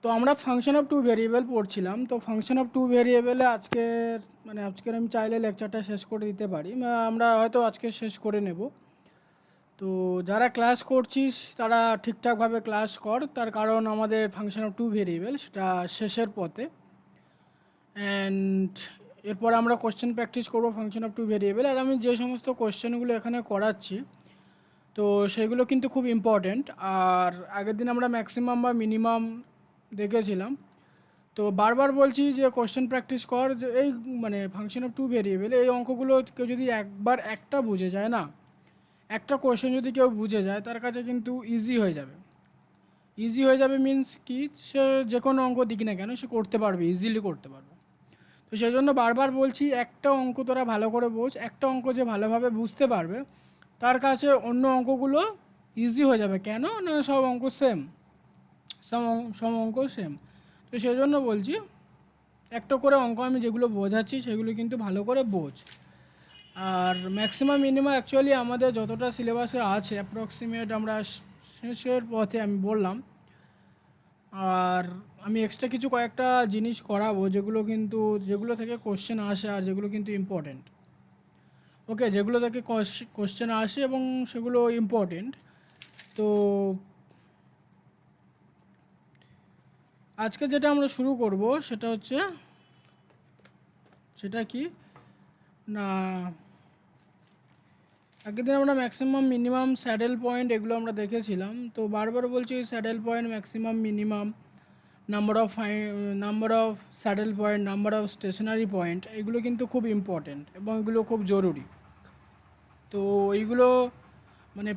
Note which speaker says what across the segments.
Speaker 1: তো আমরা function of two variable পড়ছিলাম। তো ফাংশন অফ টু ভেরিয়েবলে আজকের আমি চাইলে লেকচারটা শেষ করে দিতে পারি, আমরা হয়তো আজকে শেষ করে নেব। তো যারা ক্লাস করছিস তারা ঠিকঠাকভাবে ক্লাস কর, তার কারণ আমাদের ফাংশন অফ টু ভেরিয়েবল সেটা শেষের পথে। অ্যান্ড এরপর আমরা কোশ্চেন প্র্যাকটিস করবো ফাংশন অফ টু ভেরিয়েবল। আর আমি যে সমস্ত কোশ্চেনগুলো এখানে করাচ্ছি তো সেগুলো কিন্তু খুব ইম্পর্ট্যান্ট। আর আগের দিন আমরা ম্যাক্সিমাম বা মিনিমাম দেখেছিলাম। তো বারবার বলছি যে কোশ্চেন প্র্যাকটিস কর, যে এই ফাংশন অফ টু ভেরিয়েবল এই অঙ্কগুলো কেউ যদি একবার একটা বুঝে যায় না, একটা কোশ্চেন যদি কেউ বুঝে যায় তার কাছে কিন্তু ইজি হয়ে যাবে। ইজি হয়ে যাবে মিন্স কি, সে যে কোনো অঙ্ক দিক না কেন সে করতে পারবে, ইজিলি করতে পারবে। তো সেই জন্য বারবার বলছি একটা অঙ্ক তোরা ভালো করে বোঝ। একটা অঙ্ক যে ভালোভাবে বুঝতে পারবে তার কাছে অন্য অঙ্কগুলো ইজি হয়ে যাবে। কেন না, সব অঙ্ক সেম, সব অঙ্ক সেম। তো সেই জন্য বলছি একটা করে অঙ্ক আমি যেগুলো বোঝাচ্ছি সেগুলো কিন্তু ভালো করে বোঝ। আর ম্যাক্সিমাম মিনিমাম অ্যাকচুয়ালি আমাদের যতটা সিলেবাসে আছে অ্যাপ্রক্সিমেট আমরা শেষের পথে আমি বললাম। আর আমি এক্সট্রা কিছু কয়েকটা জিনিস করাবো যেগুলো থেকে কোশ্চেন আসে আর যেগুলো কিন্তু ইম্পর্টেন্ট। ওকে, যেগুলো থেকে কোশ্চেন আসে এবং সেগুলো ইম্পর্টেন্ট। তো আজকে যেটা আমরা শুরু করব সেটা কি না, আগের দিন আমরা ম্যাক্সিমাম মিনিমাম স্যাডেল পয়েন্ট এগুলো আমরা দেখেছিলাম। তো বারবার বলছি saddle point, maximum minimum, number of saddle point, number of stationary point, এগুলো কিন্তু খুব ইম্পর্টেন্ট এবং এগুলো খুব জরুরি। তো এইগুলো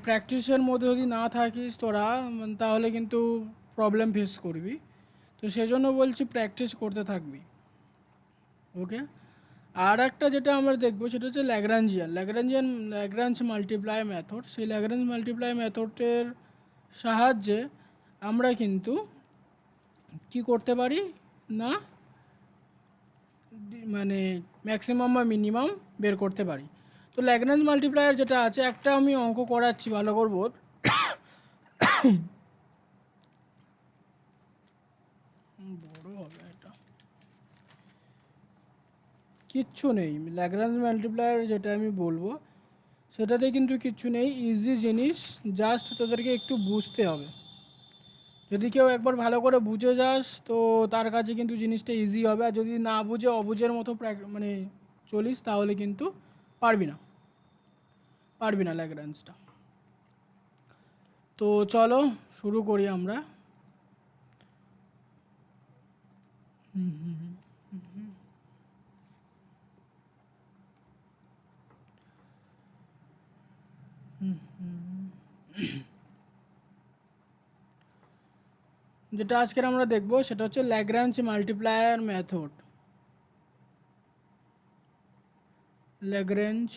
Speaker 1: প্র্যাকটিসের মধ্যে যদি না থাকিস তোরা তাহলে কিন্তু প্রবলেম ফেস করবি। তো সেজন্য বলছি প্র্যাকটিস করতে থাকবি। ওকে, আর একটা যেটা আমরা দেখবো সেটা হচ্ছে ল্যাগ্রাঞ্জ মাল্টিপ্লাই মেথড। সেই ল্যাগ্রাঞ্জ মাল্টিপ্লাই মেথডের সাহায্যে আমরা কিন্তু কি করতে পারি না, ম্যাক্সিমাম বা মিনিমাম বের করতে পারি। তো ল্যাগ্রাঞ্জ মাল্টিপ্লায়ার যেটা আছে, একটা আমি অঙ্ক করাচ্ছি ভালো করবো। বড় হবে এটা, কিচ্ছু নেই ল্যাগ্রাঞ্জ মাল্টিপ্লায়ার যেটা আমি বলবো সেটাতে কিন্তু কিচ্ছু নেই, ইজি জিনিস, জাস্ট তোদেরকে একটু বুঝতে হবে। যদি কেউ একবার ভালো করে বুঝে যাস তো তার কাছে কিন্তু জিনিসটা ইজি হবে। আর যদি না বুঝে অবুঝের মতো চলিস তাহলে কিন্তু পারবি না, ল্যাগ্রাঞ্জটা। তো চলো শুরু করি আমরা। যেটা আজকের আমরা দেখবো সেটা হচ্ছে ল্যাগ্রাঞ্জ মাল্টিপ্লায়ার মেথড। ল্যাগ্রেঞ্জ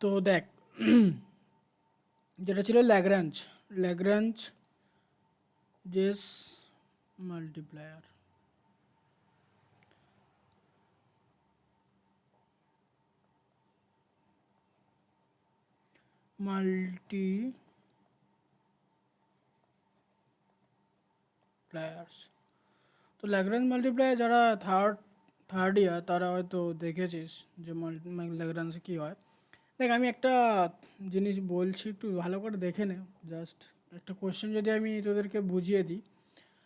Speaker 1: তো দেখ, যেটা ছিল ল্যাগ্রাঞ্জ জেস মাল্টিপ্লায়ার। মাল্টিপ্লায়ার্স। তো ল্যাগ্রাঞ্জ মাল্টিপ্লায়ার যারা থার্ড ইয়ার তারা হয়তো দেখেছিস যে ল্যাগ্রাঞ্জ কী হয়। দেখ, আমি একটা জিনিস বলছি, একটু ভালো করে দেখে নে। জাস্ট একটা কোশ্চেন যদি আমি তোদেরকে বুঝিয়ে দিই,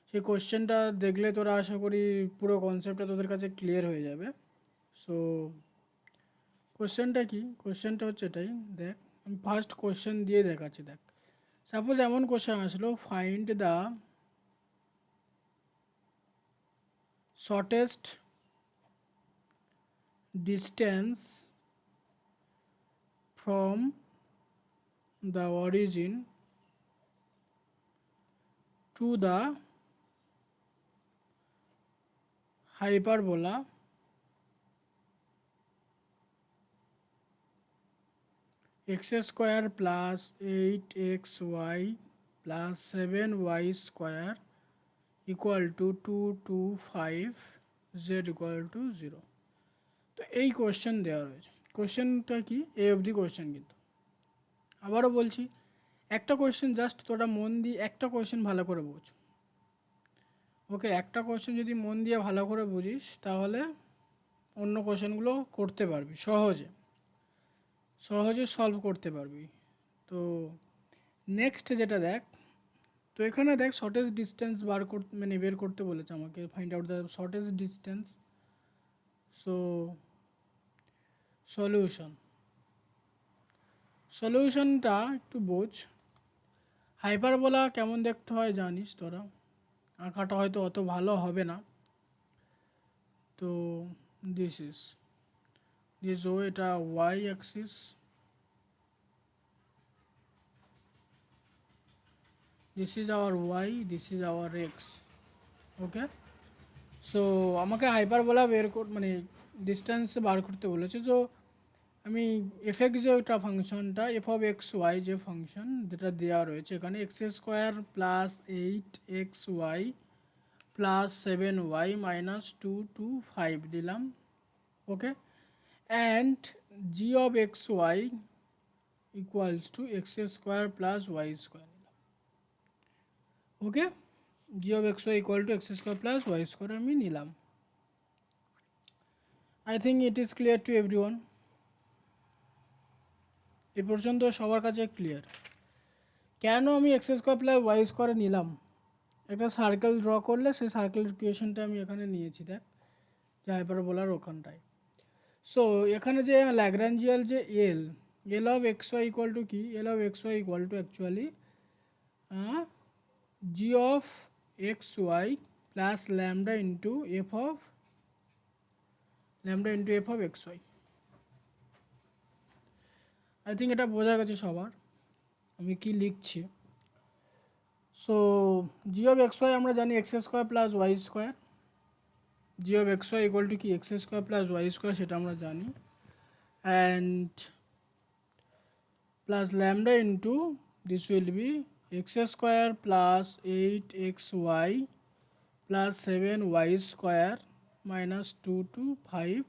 Speaker 1: সেই কোশ্চেনটা দেখলে তোরা আশা করি পুরো কনসেপ্টটা তোদের কাছে ক্লিয়ার হয়ে যাবে। সো কোশ্চেনটা কি, কোশ্চেনটা হচ্ছে এটাই। দেখ, আমি ফার্স্ট কোশ্চেন দিয়ে দেখাচ্ছি। দেখ, সাপোজ এমন কোশ্চেন আসলো, find the shortest distance from the origin to the hyperbola x square plus 8xy plus 7y square equal to 225 z equal to 0। তো তো এই কোয়েশ্চেন দেওয়া রয়েছে। কোয়েশ্চেনটা কি, এই অবধি কোয়েশ্চেন। কিন্তু আবারও বলছি, একটা কোয়েশ্চেন জাস্ট তোরা মন দিয়ে একটা কোয়েশ্চেন ভালো করে বোঝ। ওকে, একটা কোয়েশ্চেন যদি মন দিয়ে ভালো করে বুঝিস তাহলে অন্য কোয়েশ্চেনগুলো করতে পারবি, সহজে সহজে সলভ করতে পারবি। তো নেক্সট যেটা দেখ, তো এখানে দেখ শর্টেজ ডিস্টেন্স বের করতে বলেছে আমাকে, find out the shortest distance. So সলিউশনটা একটু বোঝ। হাইপারবোলা কেমন দেখতে হয় জানিস তোরা, আঁকাটা হয়তো অত ভালো হবে না। তো দিস ও, এটা y axis, this is our y, this is our x. Okay, so আমাকে হাইপারবোলা ডিস্টেন্স বার করতে বলেছে। তো আমি এফ এক্স যে ওটা ফাংশনটা, এফ অফ এক্স ওয়াই যে ফাংশন যেটা দেওয়া রয়েছে এখানে, x square plus 8xy plus 7y minus 2 দিলাম। Okay, and g of x y equals to x square plus Y square নিলাম। Okay, g of x y equal to x square plus Y square আমি নিলাম। I think it is clear to everyone. এ পর্যন্ত সবার কাছে clear কেন আমি x square plus Y স্কোয়ারে নিলাম। একটা সার্কেল ড্র করলে সেই সার্কেল ইকুয়েশনটা আমি এখানে নিয়েছি, দেখ যে হাইপারবোলার ওখানটায়। সো এখানে যে ল্যাগ্রাঞ্জিয়াল যে L of x y equal to কি, L of x y equal to actually g of x y plus lambda into f of x y. I think এটা বোঝা গেছে সবার আমি কি লিখছি। So g of x y আমরা জানি x square plus Y square, g of x y equal to কি x square plus Y square, সেটা আমরা জানি। And plus lambda into this will B x square plus 8xy plus 7y square minus 2 to 5।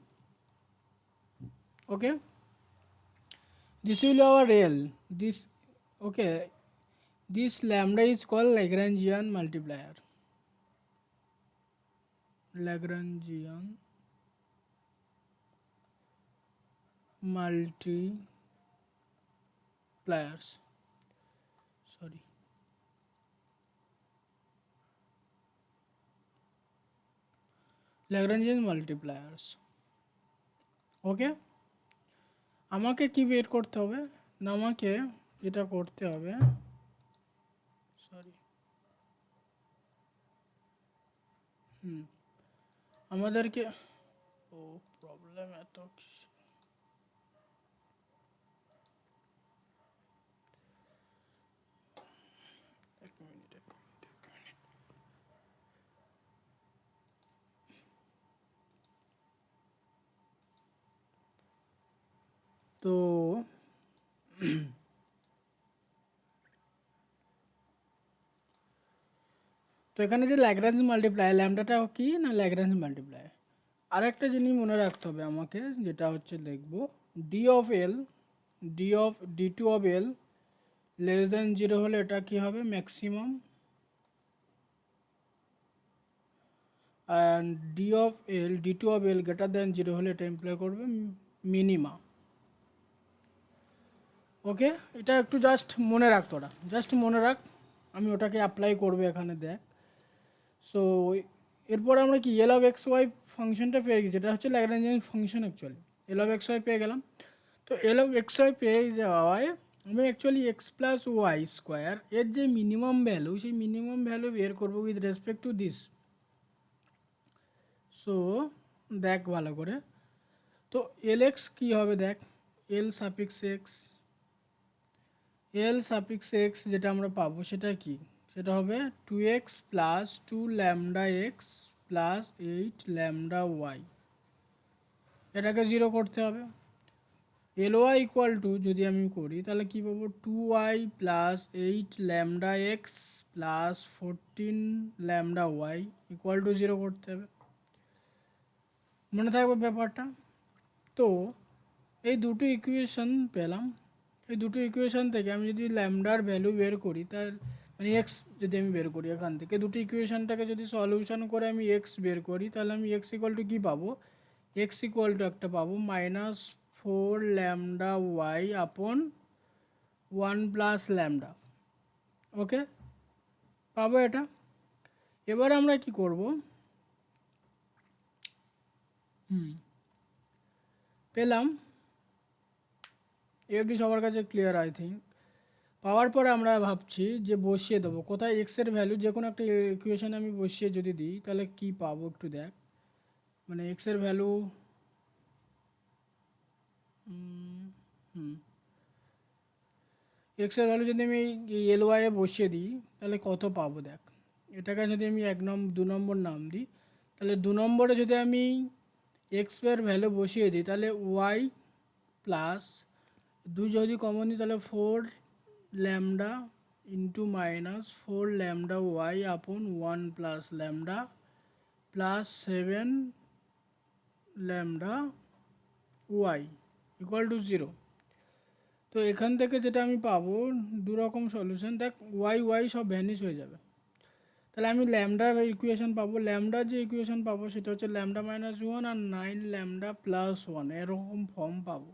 Speaker 1: Okay, this will be our L. This, okay, this lambda is called Lagrangian multiplier. Lagrangian multipliers. Sorry. Lagrangian multipliers. ওকে, আমাকে কি বের করতে হবে না, আমাকে যেটা করতে হবে, সরি, আমাদেরকে, ও প্রবলেম এত কিছু। এক মিনিট। তো তো এখানে যে ল্যাগ্রাঞ্জ মাল্টিপ্লায়ার, ল্যামডাটা কি না ল্যাগ্রাঞ্জ মাল্টিপ্লায়ার। আর একটা জিনিস মনে রাখতে হবে আমাকে, যেটা হচ্ছে লিখবো D of L, D two of L less than 0 হলে এটা কি হবে maximum, and D two of L greater than 0 হলে এটা ইমপ্লয় করবে মিনিমা। ওকে, এটা একটু জাস্ট মনে রাখ, তোরা জাস্ট মনে রাখ, আমি ওটাকে অ্যাপ্লাই করবো এখানে দেখ। সো এরপর আমরা কি এল অফ এক্স ওয়াই ফাংশনটা পেয়ে গেছি, যেটা হচ্ছে Lagrangian function actually. L of x Y পেয়ে গেলাম। তো এল অফ এক্স ওয়াই পেয়ে যাওয়ায় আমি actually X plus Y square এর যে মিনিমাম ভ্যালু, সেই মিনিমাম ভ্যালু বের করবো with respect to this. So দেখ ভালো করে, তো এল এক্স কী হবে দেখ, এল সাফিক্স এক্স যেটা আমরা পাবো সেটা কি, সেটা হবে 2x plus 2λx plus 8λy। এটাকে 0 করতে হবে। এল ওয়াই ইকুয়াল টু যদি আমি করি তাহলে কী পাবো, 2y plus 8λx plus 14λy equal to 0 করতে হবে। মনে থাকবে ব্যাপারটা। তো এই দুটো ইকুয়েশন পেলাম। এই দুটো ইকুয়েশন থেকে আমি যদি ল্যামডার ভ্যালু বের করি, তার মানে এক্স যদি আমি বের করি এখান থেকে দুটো ইকুয়েশনটাকে যদি সলিউশন করে আমি এক্স বের করি, তাহলে আমি এক্স ইকুয়াল টু কী পাবো? এক্স ইকুয়াল টু একটা পাবো -4 lambda Y upon 1 plus lambda. ওকে, পাবো এটা। এবার আমরা কি করব, পেলাম। এফডি সবার কাছে ক্লিয়ার আই থিঙ্ক। পাওয়ার পরে আমরা ভাবছি যে বসিয়ে দেবো কোথায় এক্সের ভ্যালু, যে কোনো একটা ইকুয়েশানে আমি বসিয়ে যদি দিই তাহলে কি পাবো একটু দেখ। মানে এক্সের ভ্যালু এক্সের ভ্যালু যদি আমি এল ওয়াইয়ে বসিয়ে দিই তাহলে কত পাবো দেখ। এটাকে যদি আমি 2 নম্বর নাম দিই, তাহলে 2 নম্বরে যদি আমি এক্সের ভ্যালু বসিয়ে দিই তাহলে ওয়াই প্লাস 2 যদি কমন দিই তাহলে 4 lambda into -4 lambda Y upon 1 plus lambda plus 7 lambda Y equal to 0। তো এখান থেকে যেটা আমি পাবো দুরকম সলিউশন। দেখ ওয়াই ওয়াই সব ভ্যানিশ হয়ে যাবে, তাহলে আমি ল্যামডার ইকুয়েশন পাবো। ল্যামডার যে ইকুয়েশন পাবো সেটা হচ্ছে ল্যামডা -1 আর 9 ল্যামডা প্লাস 1 এরকম ফর্ম পাবো।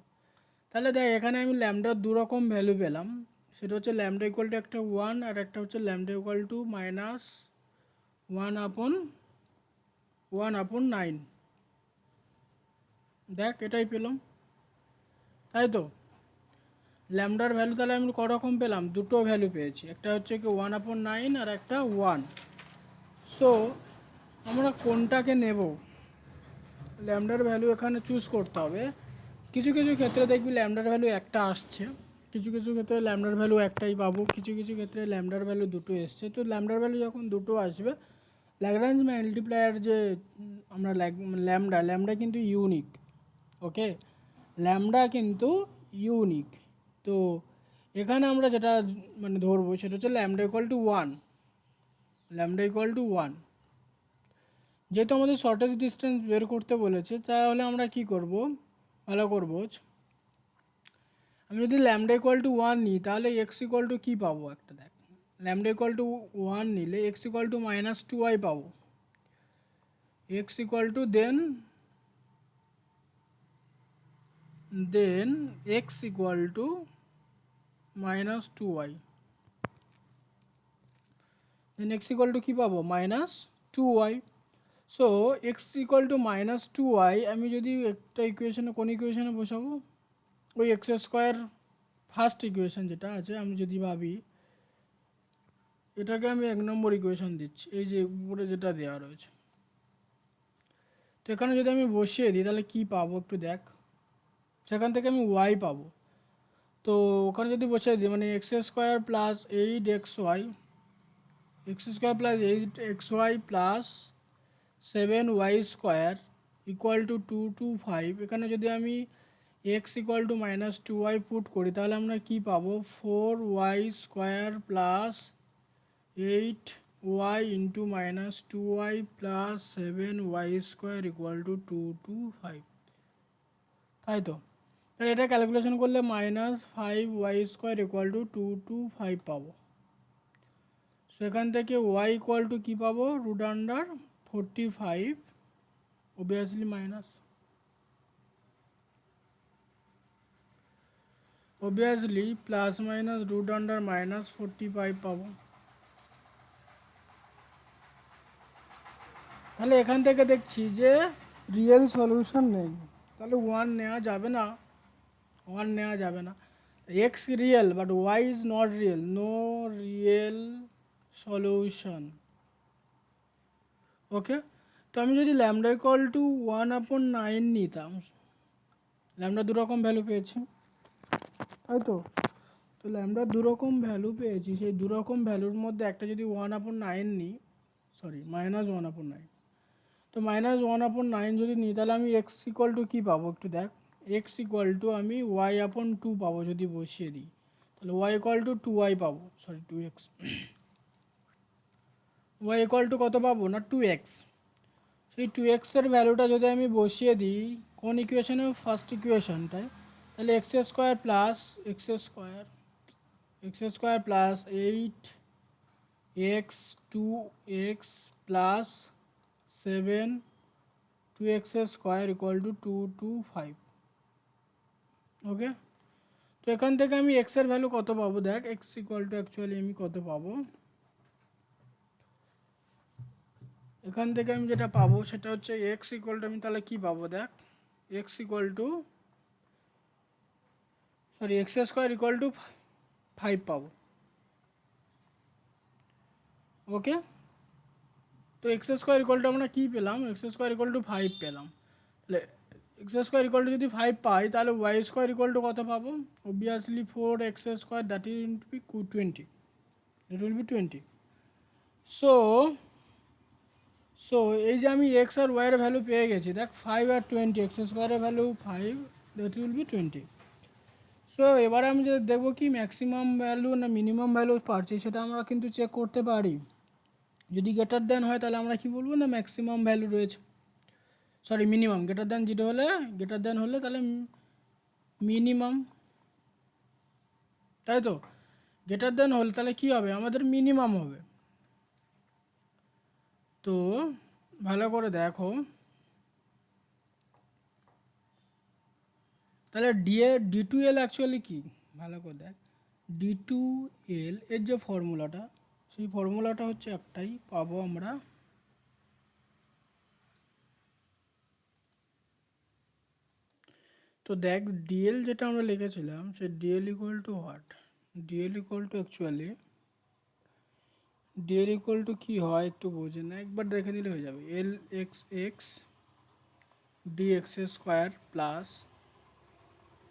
Speaker 1: তাহলে দেখ এখানে আমি ল্যামডার দুরকম ভ্যালু পেলাম, সেটা হচ্ছে ল্যামডা ইকুয়াল টু একটা 1 আর একটা হচ্ছে ল্যামডা ইকুয়াল টু -1/9। দেখ এটাই পেলাম, তাই তো। ল্যামডার ভ্যালু তাহলে আমি করকম পেলাম, দুটো ভ্যালু পেয়েছি, একটা হচ্ছে কি 1/9 আর একটা 1। সো আমরা কোনটাকে নেব, ল্যামডার ভ্যালু এখানে চুজ করতে হবে। কিছু কিছু ক্ষেত্রে দেখবি ল্যামডার ভ্যালু একটা আসছে, কিছু কিছু ক্ষেত্রে ল্যামডার ভ্যালু একটাই পাবো, কিছু কিছু ক্ষেত্রে ল্যামডার ভ্যালু দুটো এসছে। তো ল্যামডার ভ্যালু যখন দুটো আসবে, ল্যাগ্রাঞ্জ মাল্টিপ্লায়ার যে আমরা ল্যামডা কিন্তু ইউনিক। ওকে, ল্যামডা কিন্তু ইউনিক। তো এখানে আমরা যেটা মানে ধরবো সেটা হচ্ছে lambda equal to 1। Lambda equal to 1, যেহেতু আমাদের শর্টেজ ডিস্টেন্স বের করতে বলেছে, তাহলে আমরা কি করব, ভালো করবো। আমি যদি ল্যামডা ইকুয়াল টু 1 নিই তাহলে এক্স ইকুয়াল টু কী পাবো একটা দেখ। ল্যামডা ইকুয়াল টু 1 নিলে এক্স ইকুয়াল টু -2y পাবো। X equal to then x equal to -2y, then x equal to কী পাবো -2y। So x equal to -2y আমি যদি একটা ইকুয়েশনে, কোন ইকুয়েশনে বসাবো, ওই এক্স স্কোয়ার ফার্স্ট ইকুয়েশন যেটা আছে, আমি যদি ভাবি এটাকে আমি 1 নম্বর ইকুয়েশন দিচ্ছি, এই যে উপরে যেটা দেওয়া রয়েছে। তো এখানে যদি আমি বসিয়ে দিই তাহলে কি পাবো একটু দেখ, সেখান থেকে আমি ওয়াই পাবো। তো ওখানে যদি বসিয়ে দিই মানে x square plus 8xy, x square plus 8xy plus 7y square equal two 225। এখানে যদি আমি x equal to -2y put করি তাহলে আমরা কি পাবো, 4y square plus 8y into -2y plus 7y square equal two 225। তাই তো, তাহলে এটা ক্যালকুলেশন করলে -5y স্কোয়ার ইকুয়াল টু 225 পাবো। সেখান থেকে y ইকুয়াল টু কী পাবো, √45, অবভিয়াসলি প্লাস মাইনাস √45 পাবো। তাহলে এখান থেকে দেখছি যে রিয়েল সলিউশন নেই, তাহলে 1 নেওয়া যাবে না, 1 নেওয়া যাবে না। X real but y is not real, no real solution. Okay, তো আমি যদি ল্যামডা ইকুয়াল টু 1/9 নিতাম, ল্যামডা দুরকম ভ্যালু পেয়েছি, তাই তো। তো ল্যামডা দুরকম ভ্যালু পেয়েছি, সেই দুরকম ভ্যালুর মধ্যে একটা যদি 1/9 নিই, সরি -1/9, তো -1/9 যদি নিই তাহলে আমি এক্স ইকুয়াল টু কী পাবো একটু দেখ। এক্স ইকুয়াল টু আমি y/2 পাবো যদি বসিয়ে দিই, তাহলে y ইকুয়াল টু 2y পাবো, sorry 2x। y equal to কত পাবো না 2x। সে এই 2x-এর ভ্যালুটা যদি আমি বসিয়ে দিই কোন ইকুয়েশনে, ফার্স্ট ইকুয়েশনটায়, তাহলে x square plus 8x 2x plus 7 2x square equal two 225। ওকে, তো এখান থেকে আমি এক্সের ভ্যালু কত পাবো, দেখ এক্স ইকুয়াল টু অ্যাকচুয়ালি আমি কত পাবো, এখান থেকে আমি যেটা পাবো সেটা হচ্ছে এক্স ইকুয়াল টু, আমি তাহলে কি পাবো দেখ, x equal to x square equal two 5 পাবো। ওকে, তো এক্স স্কোয়ার ইকুয়াল টু আমরা কী পেলাম, এক্স স্কোয়ার ইকুয়াল টু 5 পেলাম। তাহলে এক্স স্কোয়ার ইকুয়াল টু যদি 5 পাই তাহলে ওয়াই স্কোয়ার ইকুয়াল টু কত পাবো, obviously 4x square, that is B 20, it will be 20। So এই যে আমি এক্স আর ওয়াইয়ের ভ্যালু পেয়ে গেছি, দেখ 5 আর 20, এক্স স্কোয়ারের value 5, that will be 20। So এবারে আমি যে দেখবো কি ম্যাক্সিমাম ভ্যালু না মিনিমাম ভ্যালু পাচ্ছি, সেটা আমরা কিন্তু চেক করতে পারি। যদি গ্রেটার দেন হয় তাহলে আমরা কি বলবো না ম্যাক্সিমাম ভ্যালু রয়েছে, মিনিমাম, গ্রেটার দেন 0 হলে, গ্রেটার দেন হলে তাহলে মিনিমাম, তাই তো, গ্রেটার দেন হলে তাহলে কি হবে আমাদের মিনিমাম হবে। তো ভালো করে দেখো, তাহলে D2L অ্যাকচুয়ালি কি, ভালো করে দেখ, D2L এর যে ফর্মুলাটা, সেই ফর্মুলাটা হচ্ছে একটাই, পাবো আমরা তো দেখ ডিএল যেটা আমরা লিখেছিলাম সে dL equal to what, dL equal to actually dL equal to কী হয় একটু বোঝে না, একবার দেখে দিলে হয়ে যাবে, L x x dx square plus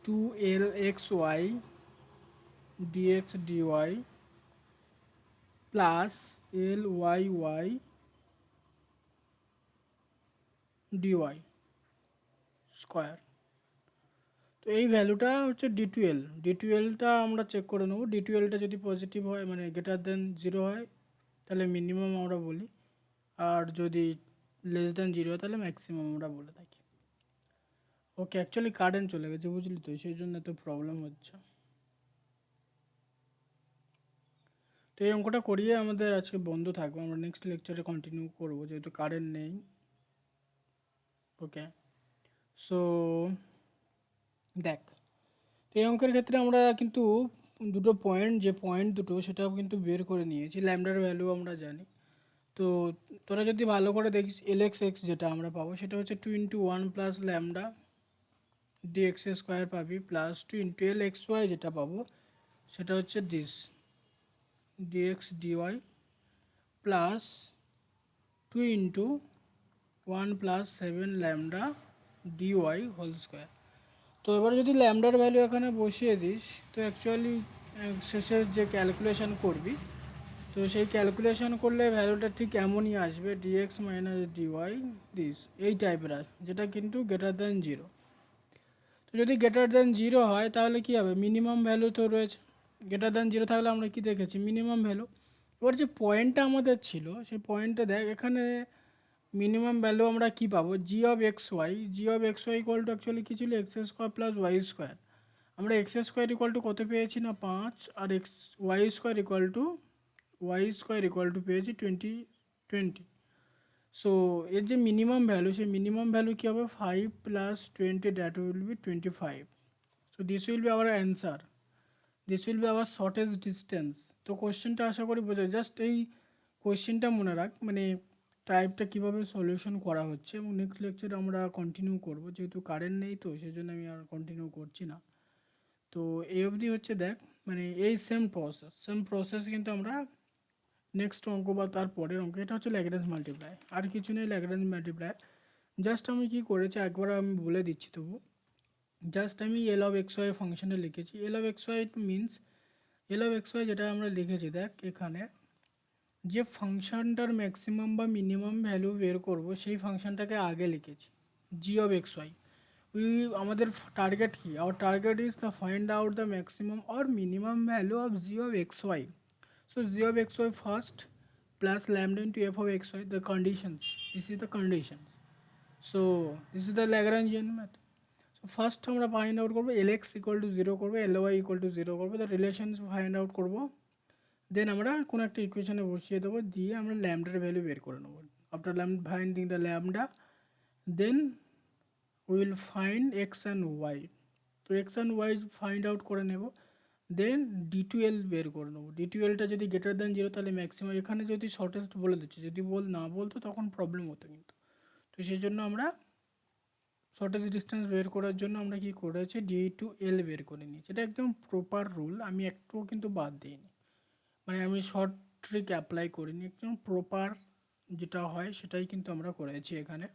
Speaker 1: 2LXY dx dy plus LYY dy square. তো এই ভ্যালুটা হচ্ছে D2L আমরা চেক করে নেবো, D2Lটা যদি পজিটিভ হয় মানে গ্রেটার দেন 0 হয় তাহলে মিনিমাম আমরা বলি, আর যদি লেস দেন 0 হয় তাহলে ম্যাক্সিমাম আমরা বলে থাকি। ওকে, অ্যাকচুয়ালি কারেন্ট চলে গেছে বুঝলি তো, সেই জন্য এত প্রবলেম হচ্ছে। তো এই অঙ্কটা করিয়ে আমাদের আজকে বন্ধ থাকবে, আমরা নেক্সট লেকচারে কন্টিনিউ করবো যেহেতু কারেন্ট নেই। ওকে, সো দেখ, তো এই অঙ্কের ক্ষেত্রে আমরা কিন্তু দুটো পয়েন্ট, যে পয়েন্ট দুটো সেটাও কিন্তু বের করে নিয়েছি, ল্যামডার ভ্যালু আমরা জানি। তো তোরা যদি ভালো করে দেখিস LXX যেটা আমরা পাবো সেটা হচ্ছে 2 × 1 প্লাস ল্যামডা ডিএক্স স্কোয়ার পাবি, প্লাস 2 × LXY যেটা পাবো সেটা হচ্ছে this dx dy plus 2 × 1 plus 7 lambda dy whole square. তো এবার যদি ল্যামডার ভ্যালু এখানে বসিয়ে দিস তো অ্যাকচুয়ালি শেষের যে ক্যালকুলেশন করবি, তো সেই ক্যালকুলেশন করলে ভ্যালুটা ঠিক এমনই আসবে, ডিএক্স মাইনাস ডিওয়াই দিস, এই টাইপের আসবে, যেটা কিন্তু গ্রেটার দ্যান 0। তো যদি গ্রেটার দ্যান 0 হয় তাহলে কি হবে, মিনিমাম ভ্যালু তো রয়েছে, গ্রেটার দ্যান 0 থাকলে আমরা কি দেখেছি মিনিমাম ভ্যালু। এবার যে পয়েন্টটা আমাদের ছিল সেই পয়েন্টটা দেখ, এখানে মিনিমাম ভ্যালু আমরা কি পাবো, g of x y equal to actually কী ছিল, x square plus Y square. আমরা এক্স স্কোয়ার ইকুয়াল টু কত পেয়েছি না 5, আর ওয়াই স্কোয়ার ইকুয়াল টু পেয়েছি 20। সো এর যে মিনিমাম ভ্যালু, সেই মিনিমাম ভ্যালু কী হবে 5 + 20, that will be 25। So this will be our answer, this will be our shortest distance. তো কোশ্চেনটা আশা করি বোঝা, জাস্ট এই কোশ্চেনটা মনে রাখ, মানে টাইপটা কীভাবে সলিউশন করা হচ্ছে, এবং নেক্সট লেকচারে আমরা কন্টিনিউ করব, যেহেতু কারেন্ট নেই তো সেই জন্য আমি আর কন্টিনিউ করছি না। তো এই অবধি হচ্ছে দেখ, মানে এই সেম প্রসেস কিন্তু আমরা নেক্সট অঙ্ক বা তার পরের অঙ্ক, এটা হচ্ছে ল্যাগ্রেঞ্জ মাল্টিপ্লাই, আর কিছু নেই ল্যাগ্রেঞ্জ মাল্টিপ্লাই। জাস্ট আমি কি করেছি একবার আমি বলে দিচ্ছি, তবু জাস্ট আমি এল অফ এক্স ওয়াই ফাংশনে লিখেছি, L of x Y means L of x Y যেটা আমরা লিখেছি, দেখ এখানে যে ফাংশনটার ম্যাক্সিমাম বা মিনিমাম ভ্যালু বের করব সেই ফাংশনটাকে আগে লিখেছি, জি অফ এক্স ওয়াই। আমাদের টার্গেট কি, our target is the find out the maximum or minimum value of G of x Y. So g of xy first plus lambda into f of xy, the conditions, this is the conditions. So this is the Lagrangian method. So first আমরা find out করবো L X equal to zero করবো, L Y equal to zero করবো, the relation find out করবো। Then আমরা কোনো একটা ইকুয়েশনে বসিয়ে দেবো, দিয়ে আমরা ল্যামডার ভ্যালু বের করে নেবো। After finding the lambda, then will find x and y. তো x and y find out করে নেব, দেন D12 বের করে নেবো। D12টা যদি গ্রেটার দ্যান জিরো তাহলে ম্যাক্সিমাম, এখানে যদি শর্টেস্ট বলে দিচ্ছে, যদি না বলতো তখন প্রবলেম হতো কিন্তু। তো সেই জন্য আমরা শর্টেস্ট ডিস্টেন্স বের করার জন্য আমরা কি করেছি, D2L বের করে নিয়েছি। এটা একদম প্রপার রুল, আমি একটুও কিন্তু বাদ দিইনি, মানে আমি শর্ট ট্রিক অ্যাপ্লাই করিনি, একদম প্রপার যেটা হয় সেটাই কিন্তু আমরা করেছি এখানে।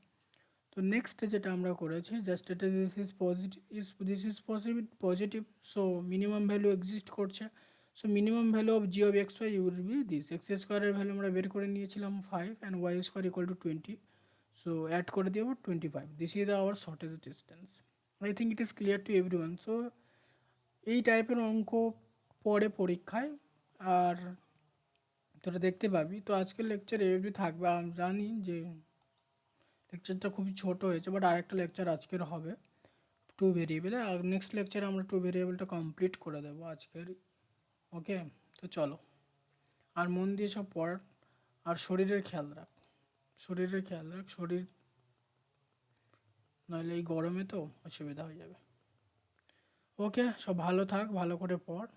Speaker 1: তো নেক্সট যেটা আমরা করেছি, জাস্ট এটা this is positive, so minimum value exist করছে। So minimum value of G of x y will be this, x স্কোয়ারের ভ্যালু আমরা বের করে নিয়েছিলাম 5 and y square equal to 20, so add করে দেবো 25। This is our shortest distance. I think it is clear to everyone. So এই টাইপের অঙ্ক পড়ে পরীক্ষায়, আর তোরা দেখতে পাবি। তো আজকের লেকচার এভরি থাকবে, আমি জানি যে লেকচারটা খুবই ছোট হয়েছে, বাট আরেকটা লেকচার আজকের হবে টু ভেরিয়েবলে, আর নেক্সট লেকচারে আমরা টু ভেরিয়েবলটা কমপ্লিট করে দেবো আজকের। ওকে, তো চলো, আর মন দিয়ে সব পড়, আর শরীরের খেয়াল রাখ, শরীর নইলে এই গরমে তো অসুবিধা হয়ে যাবে। ওকে, সব ভালো থাক, ভালো করে পড়।